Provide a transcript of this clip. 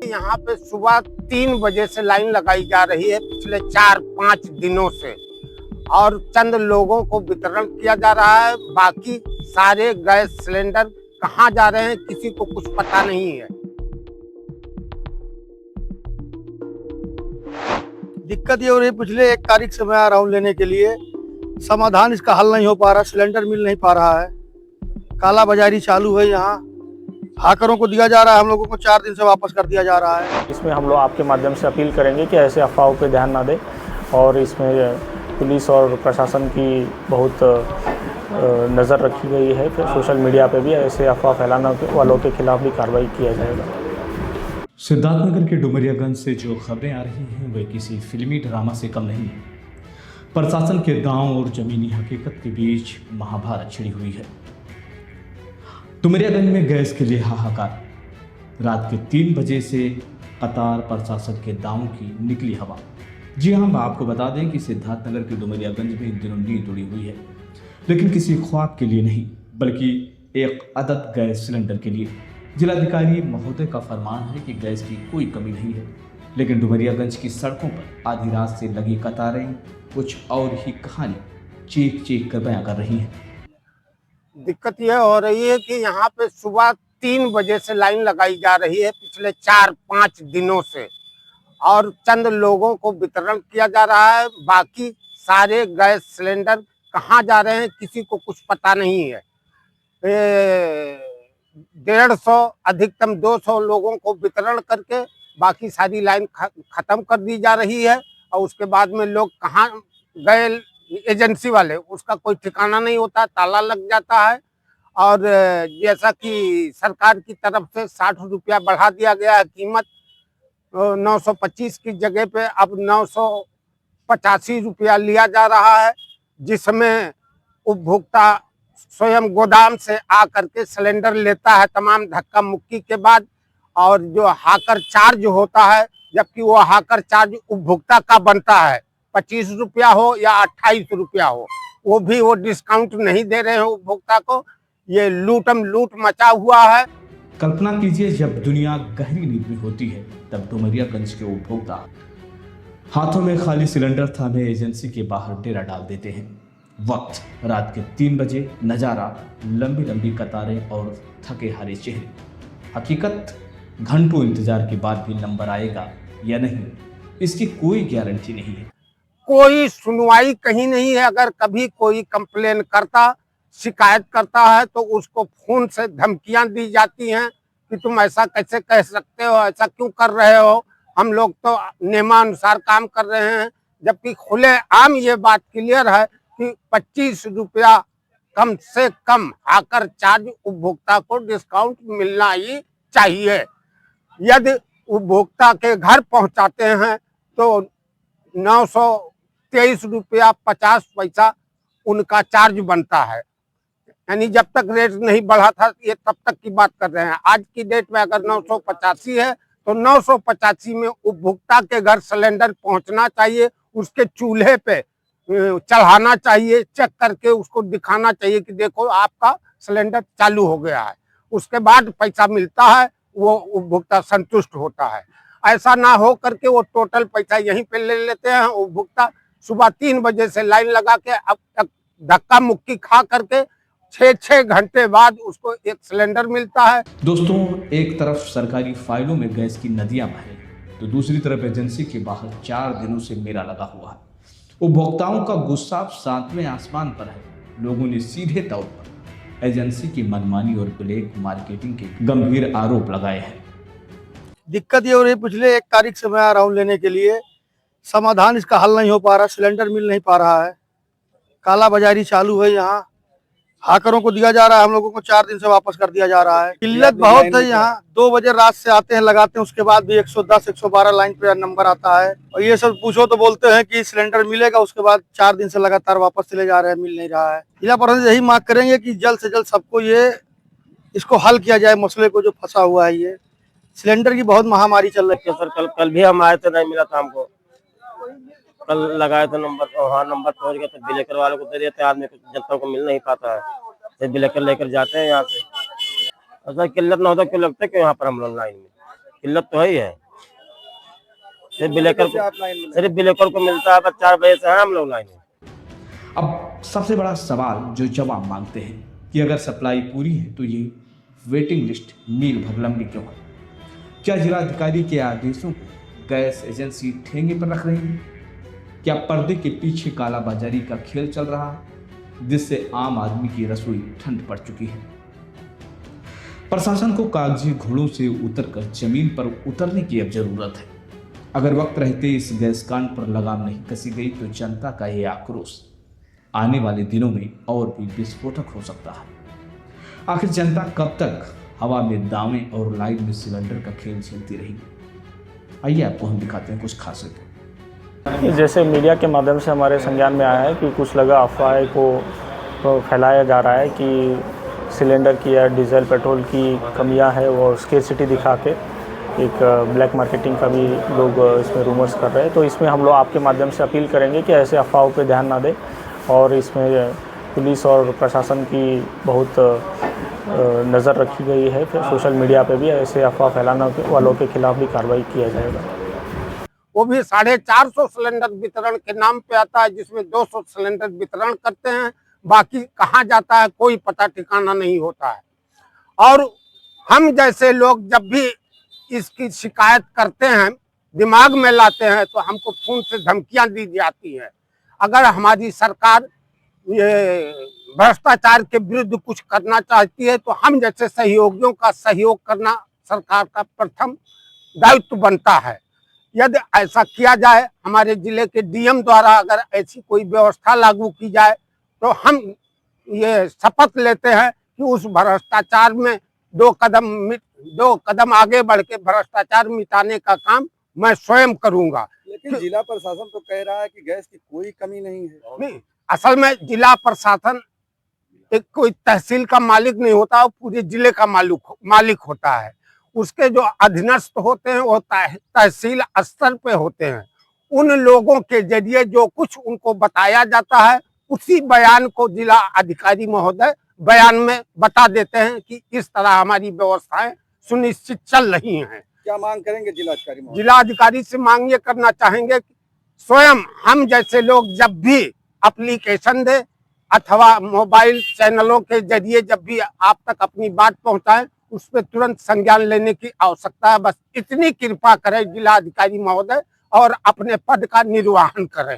यहाँ पे सुबह 3 बजे से लाइन लगाई जा रही है पिछले 4-5 दिनों से, और चंद लोगों को वितरण किया जा रहा है। बाकी सारे गैस सिलेंडर कहाँ जा रहे हैं किसी को कुछ पता नहीं है। दिक्कत ये हो रही, पिछले 1 तारीख से मैं आ रहा हूँ लेने के लिए, समाधान इसका हल नहीं हो पा रहा, सिलेंडर मिल नहीं पा रहा है, काला बाजारी चालू है। यहाँ हाकरों को दिया जा रहा है, हम लोगों को 4 दिन से वापस कर दिया जा रहा है। इसमें हम लोग आपके माध्यम से अपील करेंगे कि ऐसे अफवाहों पे ध्यान ना दें, और इसमें पुलिस और प्रशासन की बहुत नज़र रखी गई है। फिर सोशल मीडिया पे भी ऐसे अफवाह फैलाने वालों के खिलाफ भी कार्रवाई किया जाएगा। सिद्धार्थनगर के डुमरियागंज से जो खबरें आ रही हैं वे किसी फिल्मी ड्रामा से कम नहीं है। प्रशासन के दांव और जमीनी हकीकत के बीच महाभारत छिड़ी हुई है। डुमरियागंज में गैस के लिए हाहाकार, रात के 3 बजे से कतार, प्रशासन के दांव की निकली हवा। जी हाँ, मैं आपको बता दें कि सिद्धार्थनगर के डुमरियागंज में इन दिनों नींद उड़ी हुई है, लेकिन किसी ख्वाब के लिए नहीं, बल्कि एक अदद गैस सिलेंडर के लिए। जिलाधिकारी महोदय का फरमान है कि गैस की कोई कमी नहीं है, लेकिन डुमरियागंज की सड़कों पर आधी रात से लगी कतारें कुछ और ही कहानी चीख चीख कर बयां कर रही हैं। दिक्कत यह हो रही है कि यहाँ पे सुबह 3 बजे से लाइन लगाई जा रही है पिछले 4-5 दिनों से, और चंद लोगों को वितरण किया जा रहा है। बाकी सारे गैस सिलेंडर कहाँ जा रहे हैं किसी को कुछ पता नहीं है। 150 अधिकतम 200 लोगों को वितरण करके बाकी सारी लाइन खत्म कर दी जा रही है, और उसके बाद में लोग कहाँ गए एजेंसी वाले उसका कोई ठिकाना नहीं होता, ताला लग जाता है। और जैसा कि सरकार की तरफ से 60 रुपया बढ़ा दिया गया है कीमत, 925 की जगह पे अब 985 रुपया लिया जा रहा है, जिसमें उपभोक्ता स्वयं गोदाम से आ करके सिलेंडर लेता है तमाम धक्का मुक्की के बाद, और जो हाकर चार्ज होता है, जबकि वो हाकर चार्ज उपभोक्ता का बनता है, 25 रुपया हो या 28 रुपया हो, वो भी वो डिस्काउंट नहीं दे रहे हैं उपभोक्ता को। ये लूट मचा हुआ है। कल्पना कीजिए, जब दुनिया गहरी नींद में होती है तब डुमरियागंज के उपभोक्ता हाथों में खाली सिलेंडर थामे एजेंसी के बाहर डेरा डाल देते हैं। वक्त रात के 3 बजे, नज़ारा लंबी लंबी कतारें और थके हारे चेहरे। हकीकत, घंटों इंतजार के बाद भी नंबर आएगा या नहीं, इसकी कोई गारंटी नहीं है। कोई सुनवाई कहीं नहीं है। अगर कभी कोई कंप्लेन करता, शिकायत करता है, तो उसको फोन से धमकियां दी जाती हैं कि तुम ऐसा कैसे कह सकते हो, ऐसा क्यों कर रहे हो, हम लोग तो नियमानुसार काम कर रहे हैं। जबकि खुले आम ये बात क्लियर है कि 25 रुपया कम से कम हाकर चार्ज उपभोक्ता को डिस्काउंट मिलना ही चाहिए। यदि उपभोक्ता के घर पहुंचाते हैं तो 923 रुपया 50 पैसा उनका चार्ज बनता है। यानी जब तक रेट नहीं बढ़ा था, ये तब तक की बात कर रहे हैं। आज की डेट में अगर 985 है तो 985 में उपभोक्ता के घर सिलेंडर पहुंचना चाहिए, उसके चूल्हे पे चढ़ाना चाहिए, चेक करके उसको दिखाना चाहिए कि देखो आपका सिलेंडर चालू हो गया है, उसके बाद पैसा मिलता है, वो उपभोक्ता संतुष्ट होता है। ऐसा ना हो करके वो टोटल पैसा यहीं पे ले लेते हैं। उपभोक्ता सुबह 3 बजे से लाइन लगा के अब तक धक्का मुक्की खा करके 6 घंटे बाद उसको एक सिलेंडर मिलता है। दोस्तों, एक तरफ सरकारी फाइलों में गैस की नदियां बहे, तो दूसरी तरफ एजेंसी के बाहर 4 दिनों से मेला लगा हुआ है। उपभोक्ताओं का गुस्सा 7वें आसमान पर है। लोगों ने सीधे तौर पर एजेंसी की मनमानी और ब्लैक मार्केटिंग के गंभीर आरोप लगाए हैं। दिक्कत ये हो रही, पिछले 1 तारीख से मैं आ रहा हूँ लेने के लिए, समाधान इसका हल नहीं हो पा रहा, सिलेंडर मिल नहीं पा रहा है, काला बाजारी चालू है। यहाँ हाकरों को दिया जा रहा है, हम लोगों को 4 दिन से वापस कर दिया जा रहा है। किल्लत बहुत है यहाँ। 2 बजे रात से आते हैं, लगाते हैं, उसके बाद भी 110-112 लाइन पे नंबर आता है, और ये सब पूछो तो बोलते हैं कि सिलेंडर मिलेगा, उसके बाद 4 दिन से लगातार वापस चले जा रहे हैं, मिल नहीं रहा है। जिला प्रशासन यही मांग करेंगे कि जल्द से जल्द सबको इसको हल किया जाए, मसले को जो फंसा हुआ है। ये सिलेंडर की बहुत महामारी चल रही है। सर कल भी हम आए थे, नहीं मिला था हमको। कल लगाए थे नंबर, तो हाँ नंबर पहुंच गया, तो बिलेकर वालों को दे देते हैं, आदमी को, जनता को मिल नहीं पाता है, तो बिलेकर लेकर जाते हैं यहाँ से। ऐसा किल्लत ना होता क्यों लगता है कि यहाँ पर हम लोग लाइन में किल्लत तो है ही है। सिर्फ ब्लेकर कैसे आप लाइन में सिर्फ ब्लेकर को मिलता है, बस 4 बजे से हैं हम लोग लाइन में। अब सबसे बड़ा सवाल जो जवाब मांगते हैं कि अगर सप्लाई पूरी है तो ये वेटिंग लिस्ट मील भर लंबी क्यों है? क्या जिलाधिकारी के आदेशों को गैस एजेंसी ठेंगे पर रख रही है? क्या पर्दे के पीछे कालाबाजारी का खेल चल रहा है जिससे आम आदमी की रसोई ठंड पड़ चुकी है? प्रशासन को कागजी घोड़ों से उतरकर जमीन पर उतरने की अब जरूरत है। अगर वक्त रहते इस गैस कांड पर लगाम नहीं कसी गई तो जनता का यह आक्रोश आने वाले दिनों में और भी विस्फोटक हो सकता है। आखिर जनता कब तक हवा में दावें और लाइन में सिलेंडर का खेल झेलती रहेगी? आइए आपको हम दिखाते हैं कुछ खास रिपोर्ट। जैसे मीडिया के माध्यम से हमारे संज्ञान में आया है कि कुछ लगा अफवाह को फैलाया जा रहा है कि सिलेंडर की या डीजल पेट्रोल की कमियां है और स्केर्सिटी दिखा के एक ब्लैक मार्केटिंग का भी लोग इसमें रूमर्स कर रहे हैं। तो इसमें हम लोग आपके माध्यम से अपील करेंगे कि ऐसे अफवाहों पे ध्यान ना दें और इसमें पुलिस और प्रशासन की बहुत नज़र रखी गई है। फिर सोशल मीडिया पे भी ऐसे अफवाह फैलाने वालों के खिलाफ भी कार्रवाई किया जाएगा। वो भी 450 सिलेंडर वितरण के नाम पे आता है, जिसमें 200 सिलेंडर वितरण करते हैं, बाकी कहाँ जाता है कोई पता ठिकाना नहीं होता है। और हम जैसे लोग जब भी इसकी शिकायत करते हैं, दिमाग में लाते हैं, तो हमको फोन से धमकियां दी जाती हैं। अगर हमारी सरकार ये भ्रष्टाचार के विरुद्ध कुछ करना चाहती है तो हम जैसे सहयोगियों का सहयोग करना सरकार का प्रथम दायित्व बनता है। यदि ऐसा किया जाए, हमारे जिले के डीएम द्वारा अगर ऐसी कोई व्यवस्था लागू की जाए तो हम ये शपथ लेते हैं कि उस भ्रष्टाचार में 2 कदम आगे बढ़ के भ्रष्टाचार मिटाने का काम मैं स्वयं करूंगा। लेकिन जिला प्रशासन तो कह रहा है कि गैस की कोई कमी नहीं है। नहीं, असल में जिला प्रशासन एक कोई तहसील का मालिक नहीं होता, वो पूरे जिले का मालिक होता है। उसके जो अधीनस्थ होते हैं वो तहसील स्तर पे होते हैं। उन लोगों के जरिए जो कुछ उनको बताया जाता है उसी बयान को जिला अधिकारी महोदय बयान में बता देते हैं कि इस तरह हमारी व्यवस्थाएं सुनिश्चित चल रही हैं। क्या मांग करेंगे जिलाधिकारी महोदय? जिलाधिकारी से मांग ये करना चाहेंगे कि स्वयं हम जैसे लोग जब भी एप्लीकेशन दे अथवा मोबाइल चैनलों के जरिए जब भी आप तक अपनी बात पहुंचाएं, उस पर तुरंत संज्ञान लेने की आवश्यकता है। बस इतनी कृपा करें जिलाधिकारी महोदय और अपने पद का निर्वहन करें।